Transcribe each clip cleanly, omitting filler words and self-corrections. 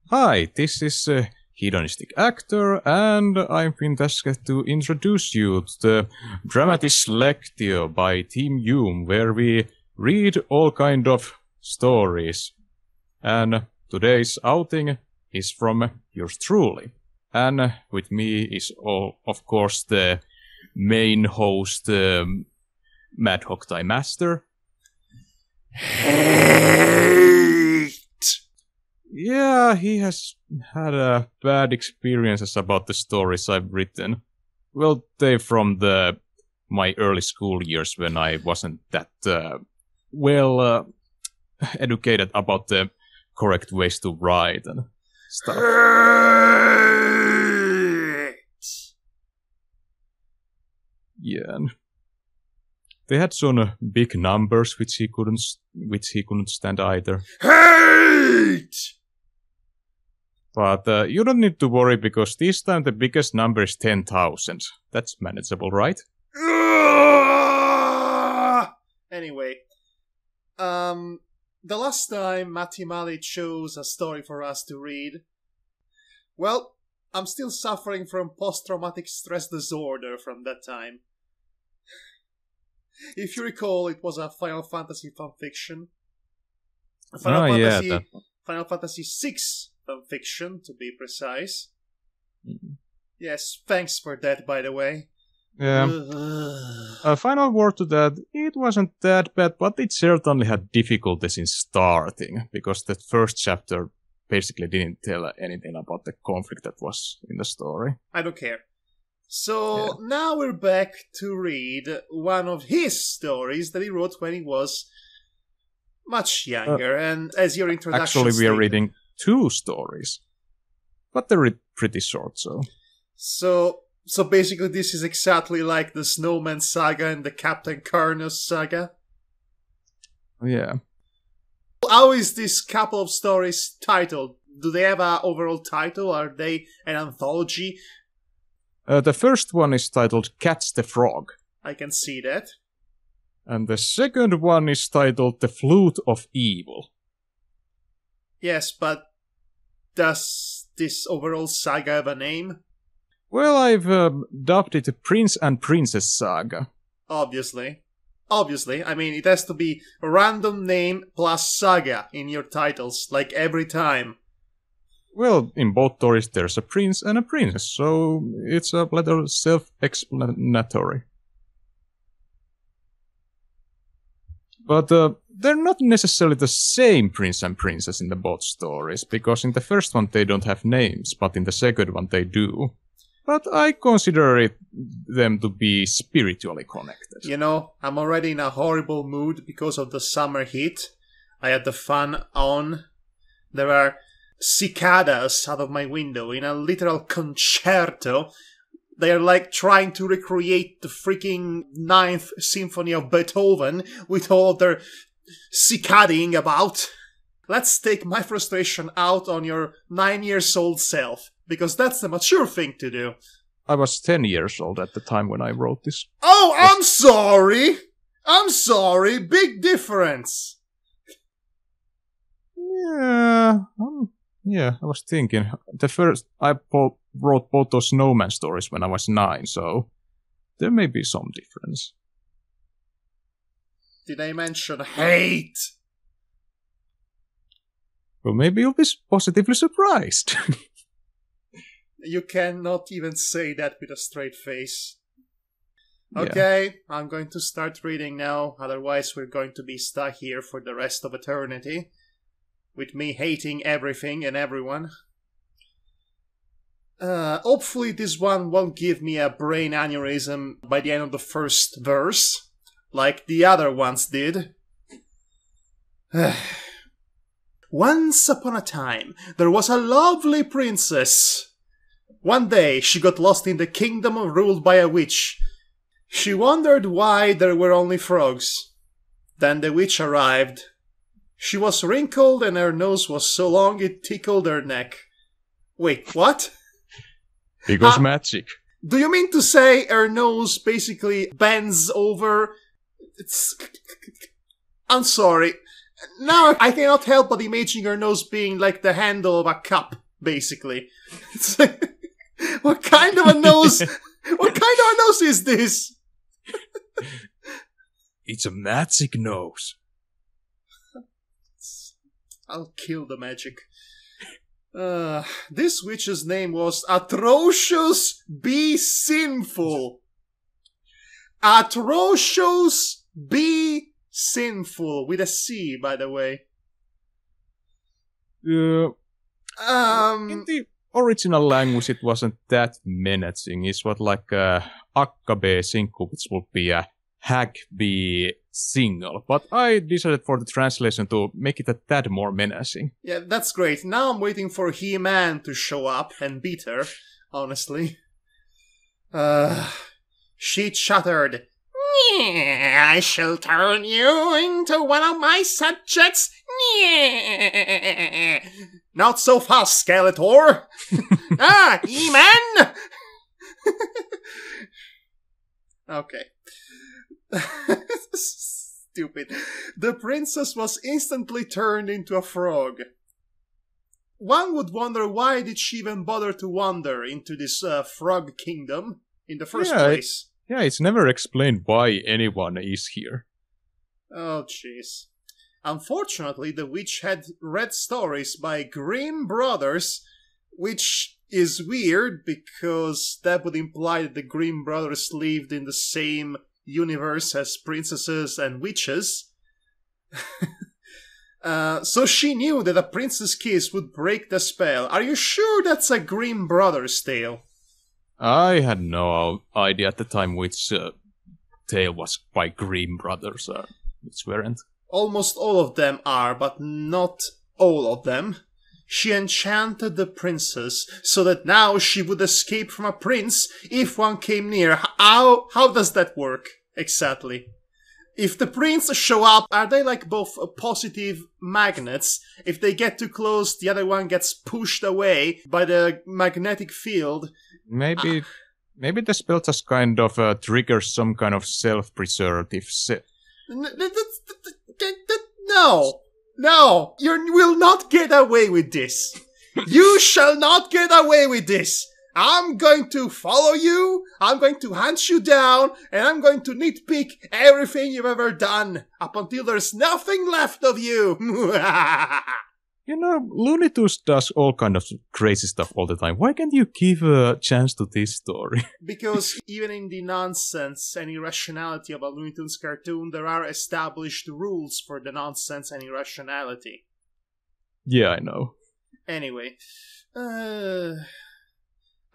Hi, this is Hedonistic Actor, and I've been tasked to introduce you to the Dramatis Lectio by Team Hume, where we read all kind of stories. And today's outing is from yours truly. And with me is, of course, the main host, Madhog Time Master. Yeah, he has had bad experiences about the stories I've written. Well, they're from my early school years when I wasn't that well educated about the correct ways to write and stuff. Yeah, and they had some big numbers which he couldn't stand either. Hate! But you don't need to worry, because this time the biggest number is 10,000. That's manageable, right? Anyway, the last time Matti-like chose a story for us to read, well, I'm still suffering from post-traumatic stress disorder from that time. If you recall, it was a Final Fantasy fanfiction. Final Fantasy VI fanfiction, to be precise. Mm-hmm. Yes, thanks for that, by the way. Yeah. A final word to that, it wasn't that bad, but it certainly had difficulties in starting, because the first chapter basically didn't tell anything about the conflict that was in the story. I don't care. So now we're back to read one of his stories that he wrote when he was much younger, and as your introduction actually, we are stated, reading 2 stories, but they're pretty short, So basically this is exactly like the Snowman Saga and the Captain Karnos Saga? Yeah. How is this couple of stories titled? Do they have an overall title? Are they an anthology? The first one is titled Catch the Frog. I can see that. And the second one is titled The Flute of Evil. Yes, but does this overall saga have a name? Well, I've dubbed it Prince and Princess Saga. Obviously. I mean, it has to be a random name plus saga in your titles, like every time. Well, in both stories there's a prince and a princess, so it's a little self-explanatory. But they're not necessarily the same prince and princess in the both stories, because in the first one they don't have names, but in the second one they do. But I consider them to be spiritually connected. You know, I'm already in a horrible mood because of the summer heat. I had the fan on. There are cicadas out of my window in a literal concerto. They are like trying to recreate the freaking 9th Symphony of Beethoven with all of their cicading about. Let's take my frustration out on your 9-year-old self, because that's the mature thing to do. I was 10 years old at the time when I wrote this. Oh, I'm sorry! I'm sorry! Big difference! Yeah, I was thinking. I wrote both those snowman stories when I was 9, so there may be some difference. Did I mention hate? Well, maybe you'll be positively surprised. You cannot even say that with a straight face. Okay, yeah. I'm going to start reading now, otherwise we're going to be stuck here for the rest of eternity. With me hating everything and everyone. Hopefully this one won't give me a brain aneurysm by the end of the first verse, like the other ones did. Once upon a time, there was a lovely princess. One day, she got lost in the kingdom ruled by a witch. She wondered why there were only frogs. Then the witch arrived. She was wrinkled and her nose was so long it tickled her neck. Wait, what? Because magic. Do you mean to say her nose basically bends over? I'm sorry. Now I cannot help but imagining her nose being like the handle of a cup, basically. It's like, what kind of a nose? What kind of a nose is this? It's a magic nose. I'll kill the magic. This witch's name was Atrocious Be Sinful. Atrocious Be Sinful, with a C, by the way. In the original language, it wasn't that menacing. It's what like akka be single, which would be a hag be single. But I decided for the translation to make it a tad more menacing. Yeah, that's great. Now I'm waiting for He-Man to show up and beat her, honestly. She chattered. I shall turn you into one of my subjects. Not so fast, Skeletor. He-Man! Okay. Stupid. The princess was instantly turned into a frog. One would wonder why did she even bother to wander into this frog kingdom in the first place. Yeah, it's never explained why anyone is here. Oh, jeez. Unfortunately, the witch had read stories by Grimm brothers, which is weird because that would imply that the Grimm brothers lived in the same universe as princesses and witches. So she knew that a princess kiss would break the spell. Are you sure that's a Grimm brothers tale? I had no idea at the time which tale was by Grimm brothers. Which weren't. Almost all of them are, but not all of them. She enchanted the princess so that now she would escape from a prince if one came near. How does that work exactly? If the prince show up, are they like both positive magnets? If they get too close, the other one gets pushed away by the magnetic field. Maybe the spell just kind of triggers some kind of self-preservative No, you will not get away with this. You shall not get away with this. I'm going to follow you, I'm going to hunt you down, and I'm going to nitpick everything you've ever done, up until there's nothing left of you. You know, Looney Tunes does all kind of crazy stuff all the time. Why can't you give a chance to this story? Because even in the nonsense and irrationality of a Looney Tunes cartoon, there are established rules for the nonsense and irrationality. Yeah, I know. Anyway,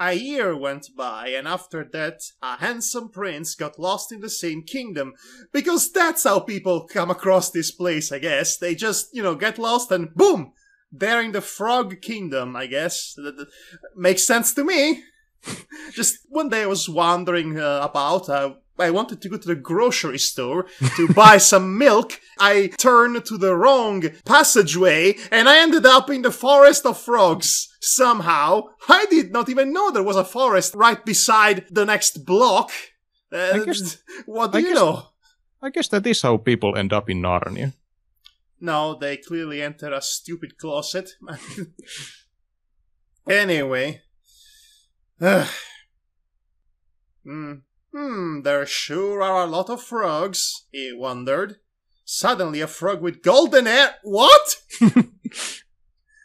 a year went by, and after that, a handsome prince got lost in the same kingdom. Because that's how people come across this place, I guess. They just, get lost and boom! They're in the frog kingdom, I guess. That makes sense to me. Just one day I was wandering about. I wanted to go to the grocery store to buy some milk. I turned to the wrong passageway and I ended up in the forest of frogs. Somehow, I did not even know there was a forest right beside the next block. What do you know? I guess that is how people end up in Narnia. No, they clearly enter a stupid closet. Anyway. There sure are a lot of frogs, he wondered. Suddenly a frog with golden hair— What?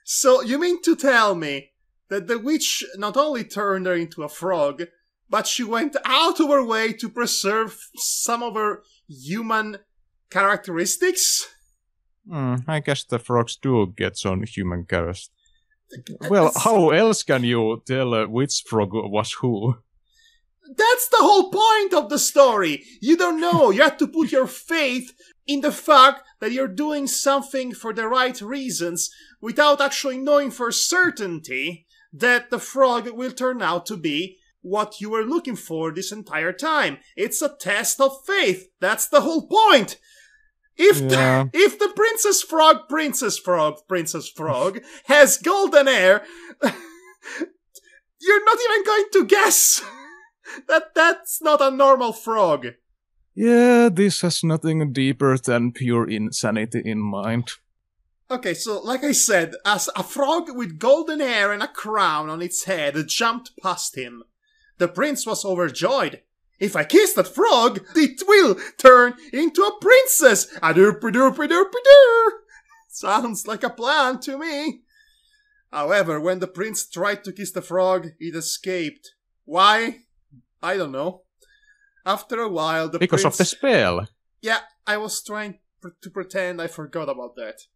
So you mean to tell me that the witch not only turned her into a frog, but she went out of her way to preserve some of her human characteristics? I guess the frogs do get some human characteristics. Well, how else can you tell which frog was who? That's the whole point of the story. You don't know. You have to put your faith in the fact that you're doing something for the right reasons without actually knowing for certainty that the frog will turn out to be what you were looking for this entire time. It's a test of faith. That's the whole point. If the Princess Frog has golden hair, you're not even going to guess that that's not a normal frog. Yeah, this has nothing deeper than pure insanity in mind. Okay, so like I said, as a frog with golden hair and a crown on its head jumped past him. The prince was overjoyed. If I kiss that frog, it will turn into a princess! A-doop-a-doop-a-doop-a-doo! Sounds like a plan to me. However, when the prince tried to kiss the frog, it escaped. Why? I don't know. After a while, the Because prince... of the spell. Yeah, I was trying to pretend I forgot about that.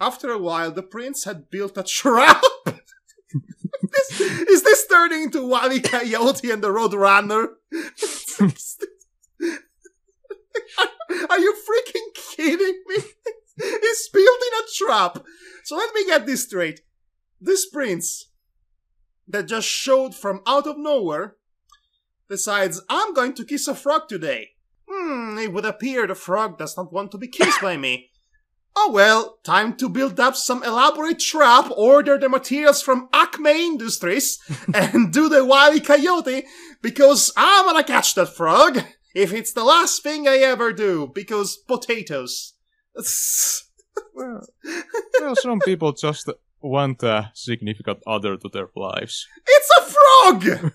After a while, the prince had built a trap. Is this turning into Wile E. Coyote and the Roadrunner? Are you freaking kidding me? He's building a trap. So let me get this straight. This prince that just showed from out of nowhere decides, I'm going to kiss a frog today. It would appear the frog does not want to be kissed by me. Oh well, time to build up some elaborate trap, order the materials from Acme Industries, and do the Wile E. Coyote, because I'm gonna catch that frog, if it's the last thing I ever do, because potatoes. Well, some people just want a significant other to their lives. It's a frog!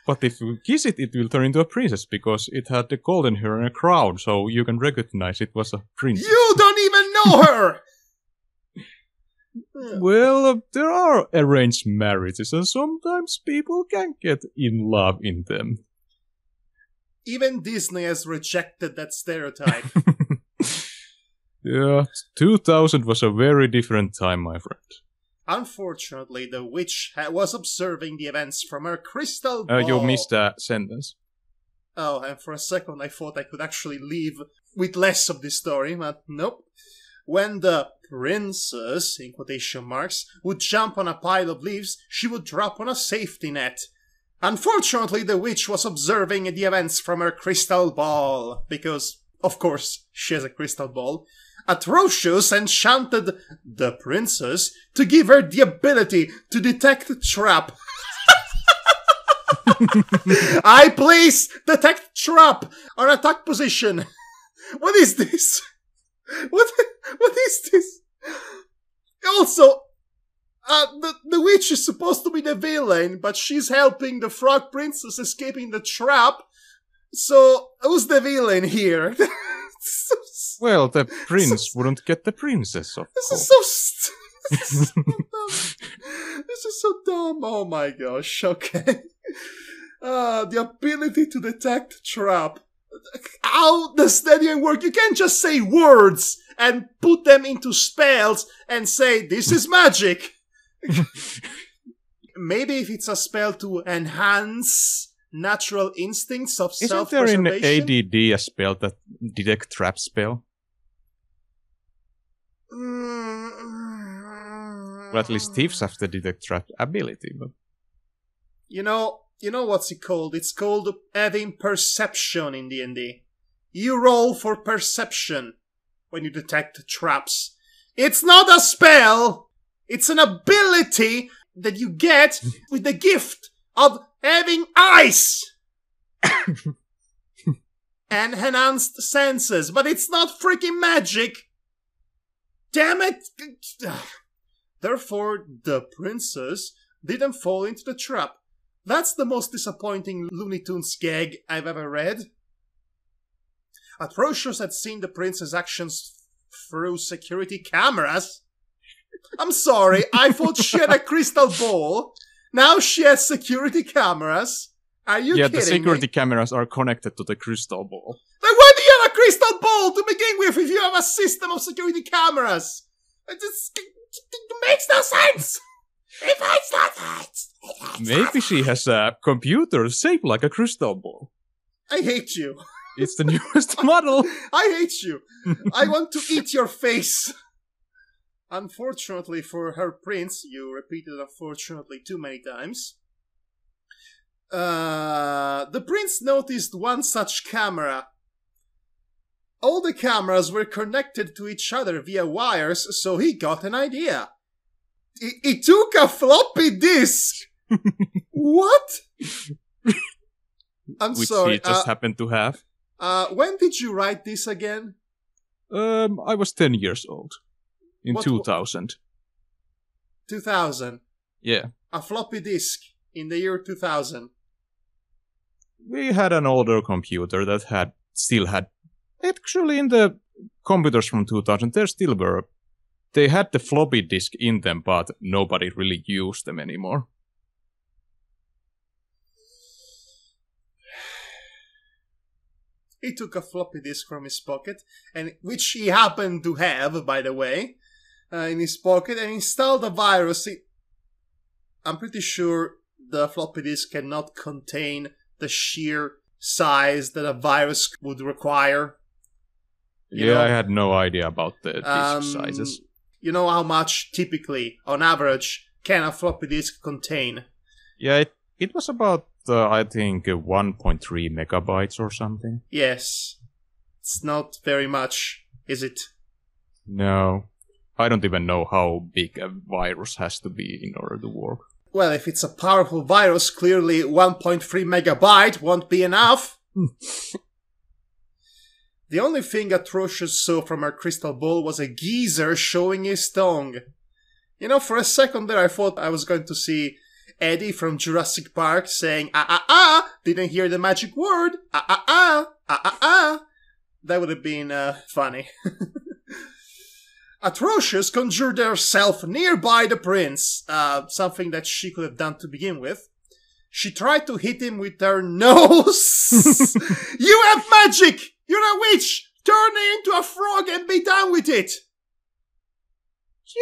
But if you kiss it, it will turn into a princess, because it had the golden hair and a crown, so you can recognize it was a princess. You don't even know her! Well, there are arranged marriages, and sometimes people can get in love in them. Even Disney has rejected that stereotype. Yeah, 2000 was a very different time, my friend. Unfortunately, the witch was observing the events from her crystal ball. You missed a sentence. Oh, and for a second I thought I could actually leave with less of this story, but nope. When the princess, in quotation marks, would jump on a pile of leaves, she would drop on a safety net. Unfortunately, the witch was observing the events from her crystal ball, because, of course, she has a crystal ball. Atrocious enchanted the princess to give her the ability to detect trap. I place detect trap on attack position. What is this? What is this? Also, the witch is supposed to be the villain, but she's helping the frog princess escaping the trap. So, who's the villain here? Well, the prince wouldn't get the princess, of course. This is so This is so dumb. Oh my gosh, okay. The ability to detect trap. How does that even work? You can't just say words and put them into spells and say, this is magic. Maybe if it's a spell to enhance natural instincts of self-preservation. Isn't there in ADD a spell that detect trap spell? Well, at least thieves have the detect trap ability, but... You know what's it called? It's called having perception in D&D. You roll for perception when you detect traps. It's not a spell! It's an ability that you get with the gift of having eyes! And enhanced senses, but it's not freaking magic! Damn it! Therefore, the princess didn't fall into the trap. That's the most disappointing Looney Tunes gag I've ever read. Atrocious had seen the prince's actions through security cameras. I'm sorry, I thought she had a crystal ball. Now she has security cameras. Are you kidding me? Yeah, the security cameras are connected to the crystal ball. Then why do you have a crystal ball to begin with if you have a system of security cameras? makes no sense! It makes no sense! Maybe she has a computer shaped like a crystal ball. I hate you. It's the newest model. I hate you. I want to eat your face. Unfortunately for her prince, you repeated unfortunately too many times. The prince noticed one such camera. All the cameras were connected to each other via wires, so he got an idea. He took a floppy disk. What? I'm Which sorry. he just happened to have. When did you write this again? I was 10 years old. In 2000. 2000? Yeah. A floppy disk in the year 2000. We had an older computer that still had... Actually, in the computers from 2000, they had the floppy disk in them, but nobody really used them anymore. He took a floppy disk from his pocket, and which he happened to have, by the way, in his pocket, and installed a virus. I'm pretty sure the floppy disk cannot contain the sheer size that a virus would require. You know, I had no idea about the disk sizes. You know how much, typically, on average, can a floppy disk contain? Yeah, it was about, I think, 1.3 megabytes or something. Yes. It's not very much, is it? No. I don't even know how big a virus has to be in order to work. Well, if it's a powerful virus, clearly 1.3 megabyte won't be enough. The only thing Atrocious saw from her crystal ball was a geezer showing his tongue. You know, for a second there I thought I was going to see Eddie from Jurassic Park saying, didn't hear the magic word, That would have been, funny. Atrocious conjured herself nearby the prince, something that she could have done to begin with. She tried to hit him with her nose. You have magic! You're a witch! Turn it into a frog and be done with it!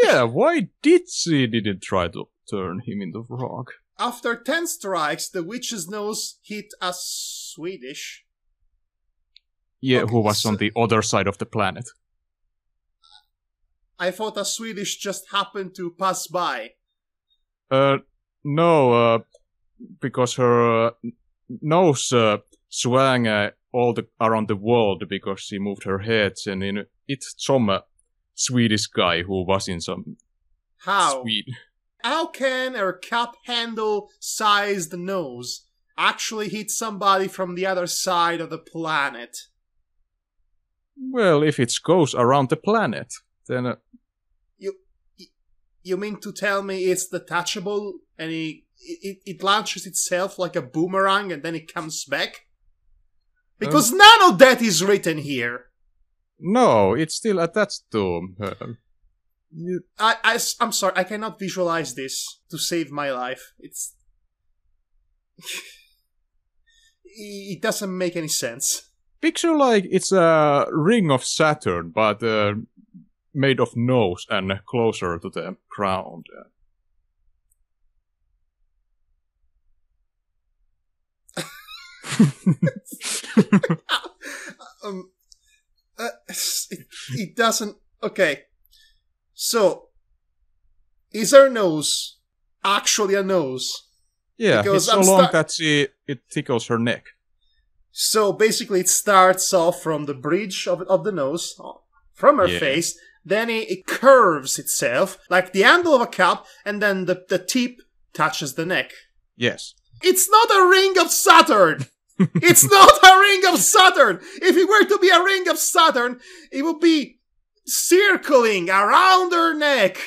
Yeah, why did she didn't try to turn him into a frog? After 10 strikes, the witch's nose hit a Swedish. Yeah, Okay, who was on the other side of the planet. I thought a Swedish just happened to pass by. No, because her nose swung around the world because she moved her head, and it's some Swedish guy who was in some Sweden. How can her cup handle sized nose actually hit somebody from the other side of the planet? Well, if it goes around the planet, then... You mean to tell me it's detachable and it launches itself like a boomerang and then it comes back? Because none of that is written here. No, it's still attached to her. I'm sorry, I cannot visualize this to save my life. It doesn't make any sense. Picture like it's a ring of Saturn, but made of nose and closer to the ground. It doesn't... Okay. So, is her nose actually a nose? Yeah, because it's so long that it tickles her neck. So basically it starts off from the bridge of the nose, from her face, then it curves itself, like the handle of a cup, and then the tip touches the neck. Yes. It's not a ring of Saturn! It's not a ring of Saturn! If it were to be a ring of Saturn, it would be circling around her neck.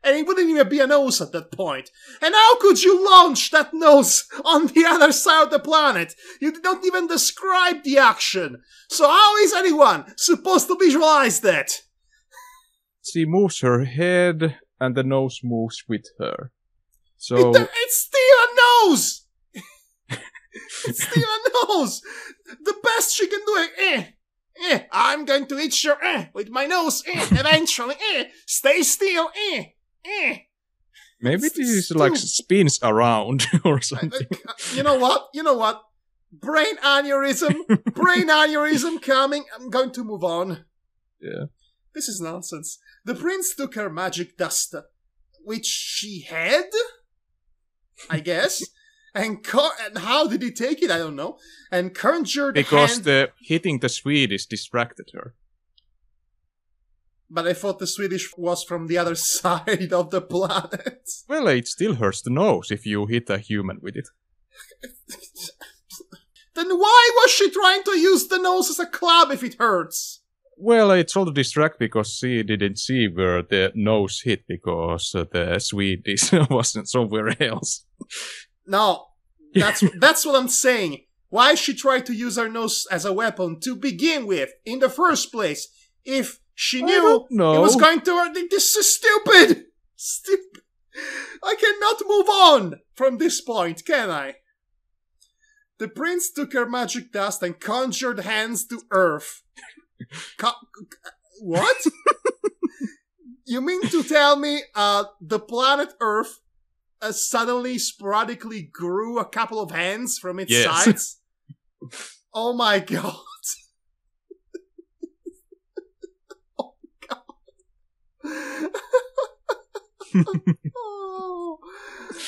And it wouldn't even be a nose at that point. And how could you launch that nose on the other side of the planet? You did not even describe the action. So how is anyone supposed to visualize that? She moves her head, and the nose moves with her. So it's still a nose! It's still a nose! The best she can do is, I'm going to eat your with my nose, eventually, stay still, Maybe this is like spins around or something. You know what? Brain aneurysm coming. I'm going to move on. Yeah. This is nonsense. The prince took her magic dust, which she had, I guess. And how did he take it? I don't know. And conjured because hitting the Swedish distracted her. But I thought the Swedish was from the other side of the planet. Well, it still hurts the nose if you hit a human with it. Then why was she trying to use the nose as a club if it hurts? Well, it's all to distract because she didn't see where the nose hit because the Swedish wasn't somewhere else. No, that's what I'm saying. Why she tried to use her nose as a weapon to begin with, in the first place, if she knew it was going to hurt. This is stupid! Stupid. I cannot move on from this point, can I? The prince took her magic dust and conjured hands to earth. What? You mean to tell me the planet Earth suddenly sporadically grew a couple of hands from its sides? Oh my god. Oh god.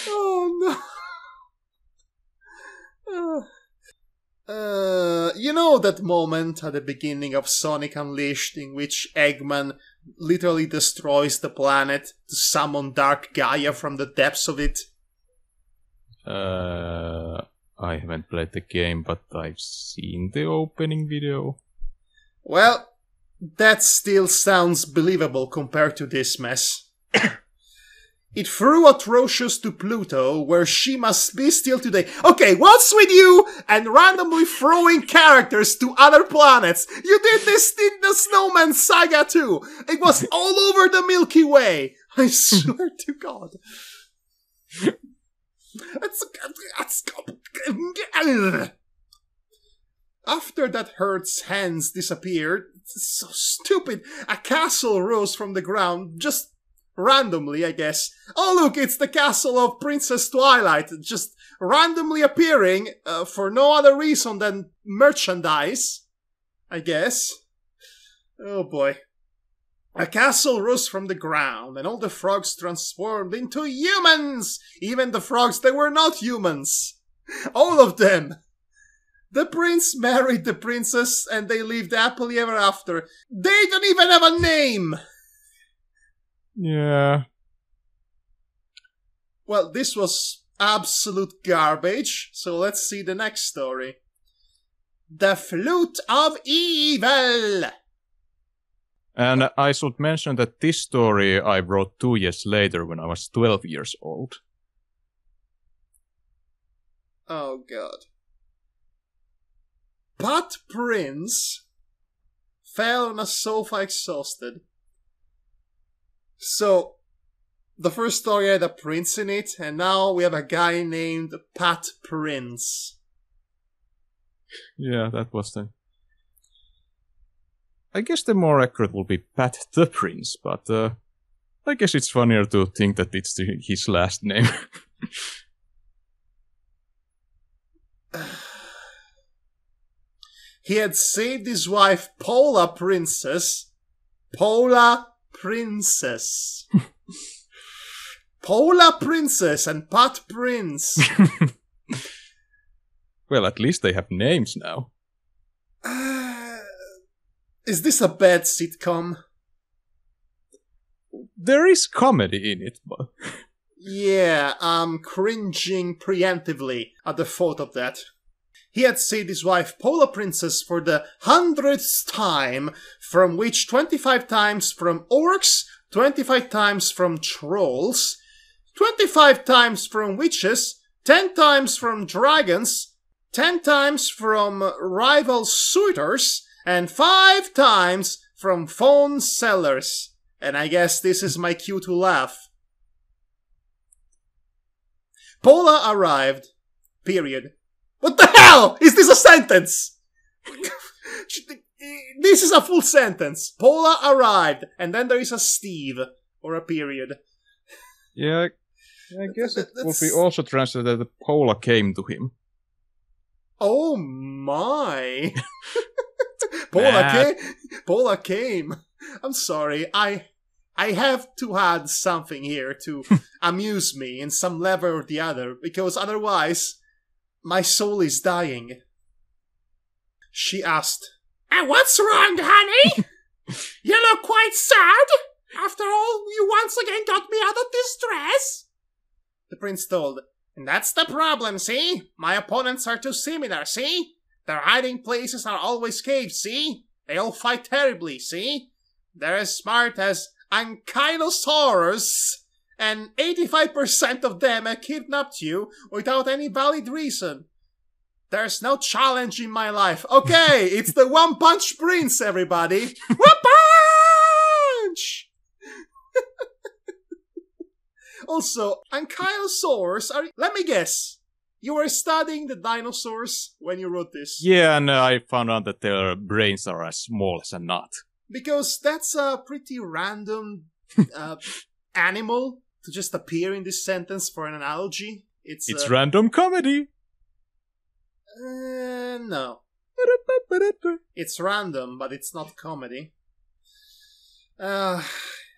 Oh no. You know that moment at the beginning of Sonic Unleashed in which Eggman literally destroys the planet to summon Dark Gaia from the depths of it? I haven't played the game, but I've seen the opening video. Well, that still sounds believable compared to this mess. It threw Atrocious to Pluto, where she must be still today. Okay, what's with you and randomly throwing characters to other planets? You did this in the Snowman Saga too. It was all over the Milky Way. I swear to God. After that Hurt's hands disappeared, it's so stupid, a castle rose from the ground, just randomly, I guess. Oh look, it's the castle of Princess Twilight, just randomly appearing for no other reason than merchandise, I guess. Oh boy. A castle rose from the ground, and all the frogs transformed into humans! Even the frogs that were not humans! All of them! The prince married the princess, and they lived happily ever after. They don't even have a name! Yeah. Well, this was absolute garbage, so let's see the next story. The Flute of Evil! And I should mention that this story I wrote 2 years later when I was 12 years old. Oh god. Pat Prince fell on a sofa exhausted. So, the first story had a prince in it, and now we have a guy named Pat Prince. Yeah, that was the... I guess the more accurate will be Pat the Prince, but I guess it's funnier to think that it's his last name. He had saved his wife, Paula Princess. Paula Princess. Paula Princess and Pat Prince. Well, at least they have names now. Is this a bad sitcom? There is comedy in it, but... Yeah, I'm cringing preemptively at the thought of that. He had saved his wife, Paula Princess, for the 100th time, from which 25 times from orcs, 25 times from trolls, 25 times from witches, 10 times from dragons, 10 times from rival suitors, and 5 times from phone sellers. And I guess this is my cue to laugh. Paula arrived. Period. What the hell? Is this a sentence? This is a full sentence. Paula arrived, and then there is a Steve, or a period. Yeah, I guess it will be also translated that Pola came to him. Oh my! Matt. Pola came. I'm sorry. I have to add something here to amuse me in some level or the other, because otherwise my soul is dying. She asked, "And what's wrong, honey? You look quite sad. After all, you once again got me out of distress." The prince told, "And that's the problem, see? My opponents are too similar, see? Their hiding places are always caves, see? They all fight terribly, see? They're as smart as Ankylosaurus, and 85% of them have kidnapped you without any valid reason. There's no challenge in my life. Okay, it's the One Punch Prince, everybody. One Punch!" Also, Ankylosaurs are... Let me guess. You were studying the dinosaurs when you wrote this. Yeah, and I found out that their brains are as small as a nut. Because that's a pretty random animal to just appear in this sentence for an analogy. It's random comedy. No. It's random, but it's not comedy.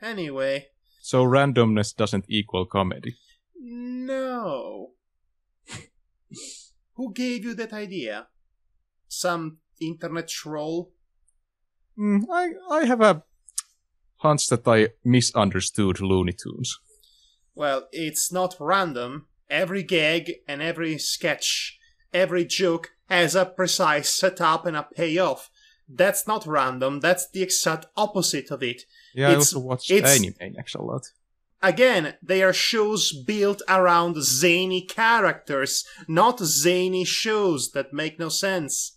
Anyway. So randomness doesn't equal comedy. No. Who gave you that idea? Some internet troll? I have a hunch that I misunderstood Looney Tunes. Well, it's not random. Every gag and every sketch, every joke has a precise setup and a payoff. That's not random, that's the exact opposite of it. Yeah, I also watched Animaniacs a lot. Again, they are shows built around zany characters, not zany shows that make no sense.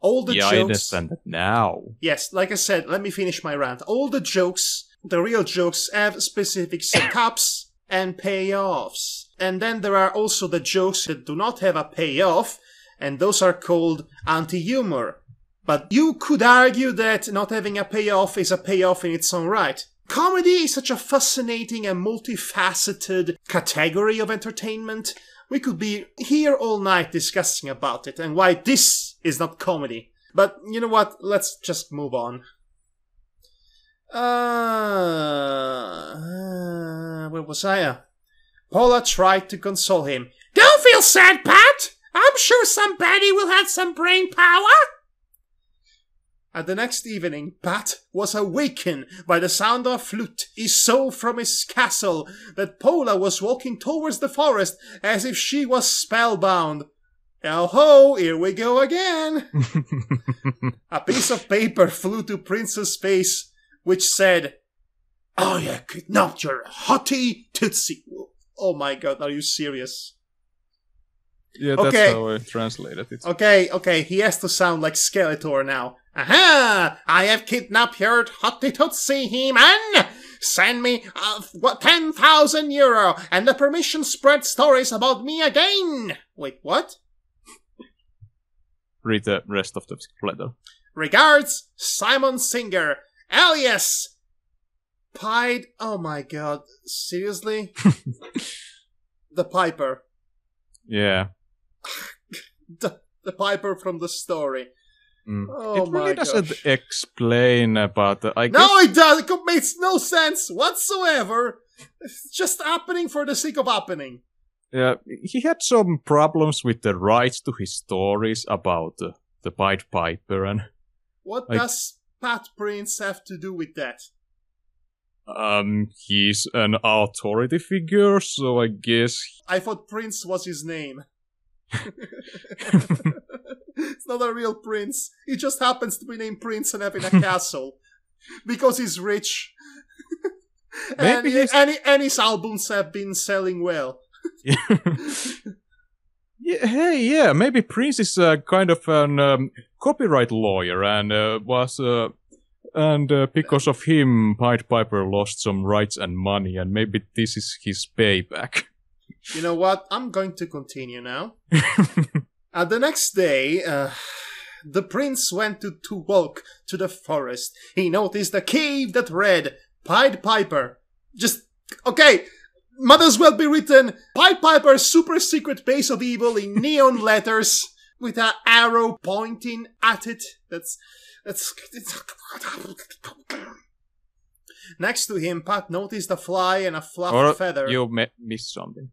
All the jokes... I understand that now. Yes, like I said, let me finish my rant. All the jokes, the real jokes, have specific setups and payoffs. And then there are also the jokes that do not have a payoff, and those are called anti-humor. But you could argue that not having a payoff is a payoff in its own right. Comedy is such a fascinating and multifaceted category of entertainment. We could be here all night discussing about it and why this is not comedy. But you know what? Let's just move on. Where was I? Paula tried to console him. "Don't feel sad, Pat! I'm sure somebody will have some brain power!" And the next evening, Pat was awakened by the sound of a flute. He saw from his castle that Pola was walking towards the forest as if she was spellbound. Oh ho, here we go again! A piece of paper flew to Prince's face, which said, "I kidnapped your hottie tootsie." Oh my god, are you serious? Yeah, that's how I translated it. Okay, he has to sound like Skeletor now. "Aha! I have kidnapped your hottie tootsie, He-Man! Send me 10,000 euro and the permission spread stories about me again!" Wait, what? Read the rest of the letter. "Regards, Simon Singer, alias Pied..." Oh my god, seriously? The Piper. Yeah. The Piper from the story. Oh it really my doesn't gosh. explain about I guess... No, it does! It makes no sense whatsoever! It's just happening for the sake of happening. Yeah, he had some problems with the rights to his stories about the Pied Piper and... What does Pat Prince have to do with that? He's an authority figure, so I guess... I thought Prince was his name. It's not a real prince. He just happens to be named Prince and having a castle. Because he's rich. and his albums have been selling well. Yeah, maybe Prince is kind of an copyright lawyer and because of him, Pied Piper lost some rights and money, and maybe this is his payback. You know what? I'm going to continue now. The next day, the prince went to walk to the forest. He noticed a cave that read, "Pied Piper." Okay, Might as well be written Pied Piper's super secret base of evil in neon letters with an arrow pointing at it. That's Next to him, Pat noticed a fly and a fluffy feather. You missed something.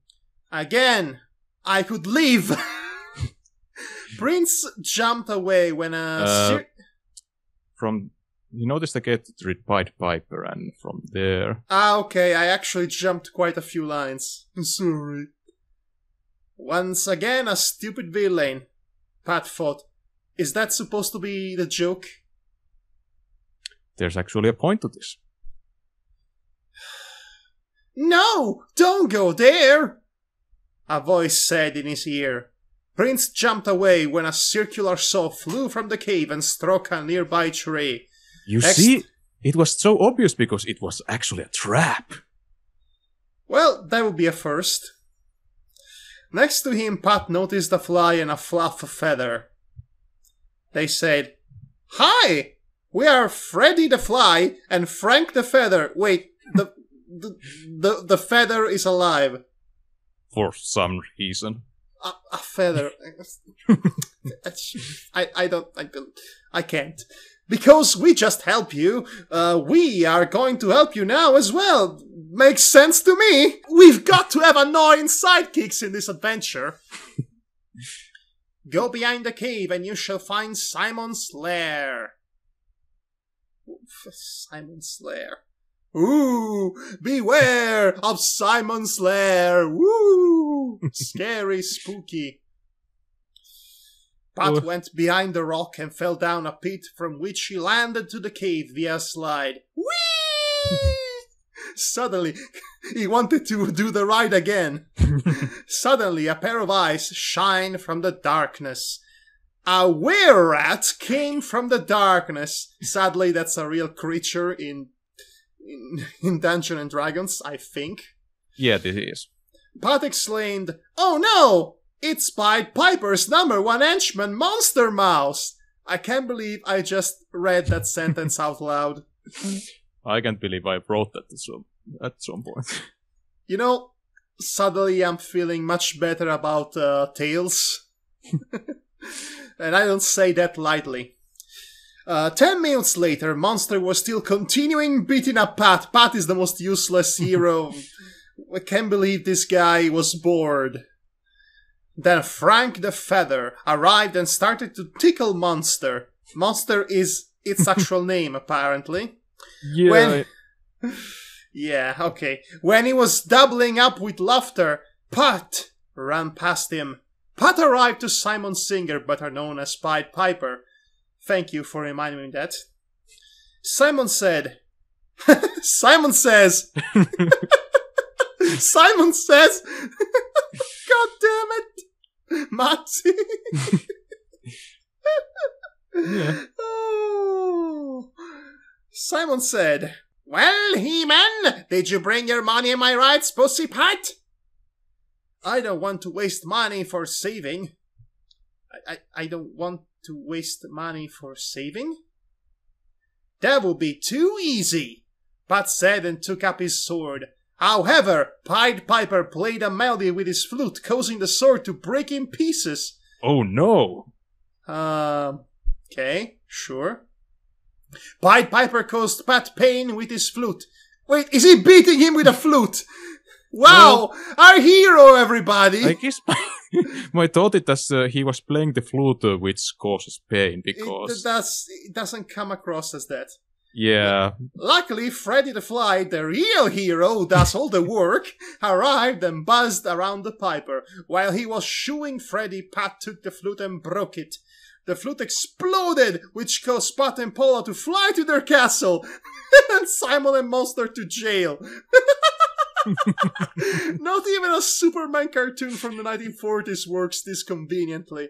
Again, I could leave. Prince jumped away when You noticed I get to read Pied Piper, and from there... okay, I actually jumped quite a few lines. Sorry. Once again, a stupid villain. Pat thought, is that supposed to be the joke? There's actually a point to this. No! Don't go there! A voice said in his ear. Prince jumped away when a circular saw flew from the cave and struck a nearby tree. You see, it was so obvious because it was actually a trap. Well, that would be a first. Next to him, Pat noticed a fly and a fluff feather. They said, "Hi! We are Freddy the Fly and Frank the Feather." Wait, the feather is alive. For some reason. A feather. I can't. Because we just help you, we are going to help you now as well. Makes sense to me. We've got to have annoying sidekicks in this adventure. Go behind the cave and you shall find Simon's lair. Simon's lair. Ooh, beware of Simon's lair. Woo! Scary, spooky. Pat went behind the rock and fell down a pit from which he landed to the cave via a slide. Whee! Suddenly, he wanted to do the ride again. Suddenly, a pair of eyes shined from the darkness. A were-rat came from the darkness. Sadly, that's a real creature in Dungeons and Dragons, I think. Yeah, this is. Pat exclaimed, "Oh no! It's Pied Piper's #1 henchman, Monster Mouse!" I can't believe I just read that sentence out loud. I can't believe I wrote that at some point. You know, suddenly I'm feeling much better about Tales. And I don't say that lightly. 10 minutes later, Monster was still continuing beating up Pat. Pat is the most useless hero. I can't believe this guy was bored. Then Frank the Feather arrived and started to tickle Monster. Monster is its actual name, apparently. Yeah. Yeah, okay. When he was doubling up with laughter, Pat ran past him. Pat arrived to Simon Singer, better known as Pied Piper. Thank you for reminding me that. Simon said... Simon says... Simon says... God damn it! Matti! Yeah. Oh. Simon said, "Well, He-Man, did you bring your money in my rights, Pussypat?" I don't want to waste money for saving. I don't want to waste money for saving? That would be too easy, Pat said and took up his sword. However, Pied Piper played a melody with his flute, causing the sword to break in pieces. Oh no! Okay, sure. Pied Piper caused Pat pain with his flute. Wait, is he beating him with a flute? Wow! Well, our hero, everybody! I guess my thought is that he was playing the flute which causes pain, because... It doesn't come across as that. Yeah. Luckily, Freddy the Fly, the real hero who does all the work, arrived and buzzed around the Piper. While he was shooing Freddy, Pat took the flute and broke it. The flute exploded, which caused Pat and Paula to fly to their castle, and Simon and Monster to jail. Not even a Superman cartoon from the 1940s works this conveniently.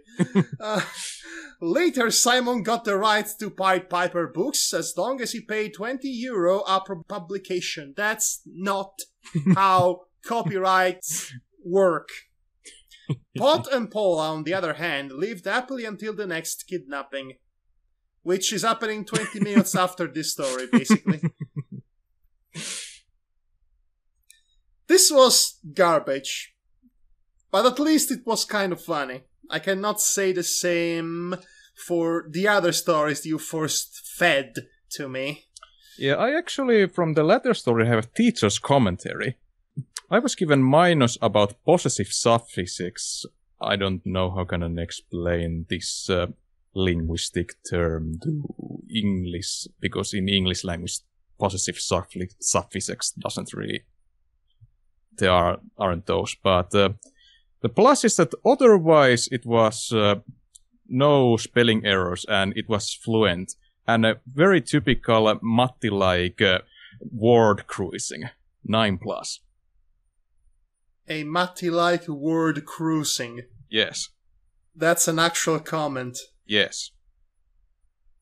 Later, Simon got the rights to Pied Piper books as long as he paid €20 per publication. That's not how copyrights work. Pot and Paula, on the other hand, lived happily until the next kidnapping, which is happening 20 minutes after this story, basically. This was garbage. But at least it was kind of funny. I cannot say the same for the other stories you first fed to me. Yeah, I actually, from the latter story, have a teacher's commentary. I was given minus about possessive suffixes. I don't know how can I explain this linguistic term to English, because in English language, possessive suffixes doesn't really... There aren't those, but the plus is that otherwise it was no spelling errors and it was fluent and a very typical Matti-like word cruising, 9+. A Matti-like word cruising. Yes. That's an actual comment. Yes.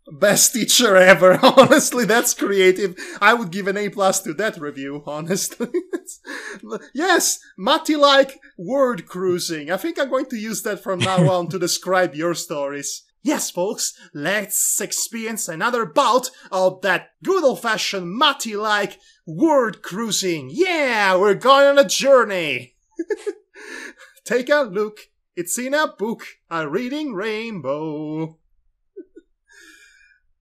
Best teacher ever. Honestly, that's creative. I would give an A+ to that review, honestly. Yes, Matti-like word cruising. I think I'm going to use that from now on to describe your stories. Yes, folks, let's experience another bout of that good old-fashioned Matti-like word cruising. Yeah, we're going on a journey. Take a look. It's in a book, a reading rainbow.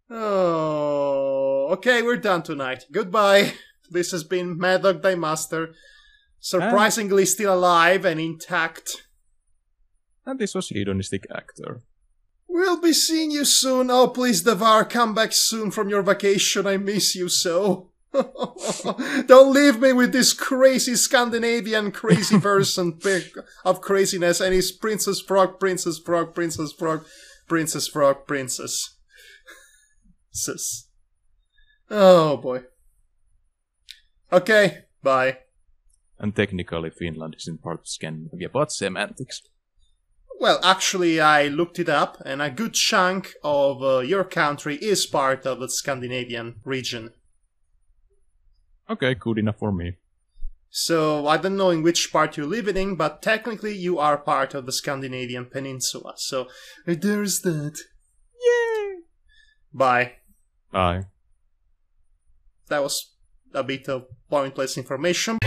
Oh, okay, we're done tonight. Goodbye. This has been Madhog the Master, surprisingly still alive and intact. And this was Hedonistic Actor. We'll be seeing you soon. Oh, please, Devar, come back soon from your vacation. I miss you so. Don't leave me with this crazy Scandinavian crazy version of craziness and his Princess Frog, Princess Frog, Princess Frog, Princess Frog, Princess. Oh boy. Okay, bye. And technically Finland isn't part of Scandinavia, but semantics. Well, actually I looked it up and a good chunk of your country is part of the Scandinavian region. Okay, good enough for me. So, I don't know in which part you're living in, but technically you are part of the Scandinavian peninsula. So, there's that. Yay! Bye. Bye. That was a bit of pointless information.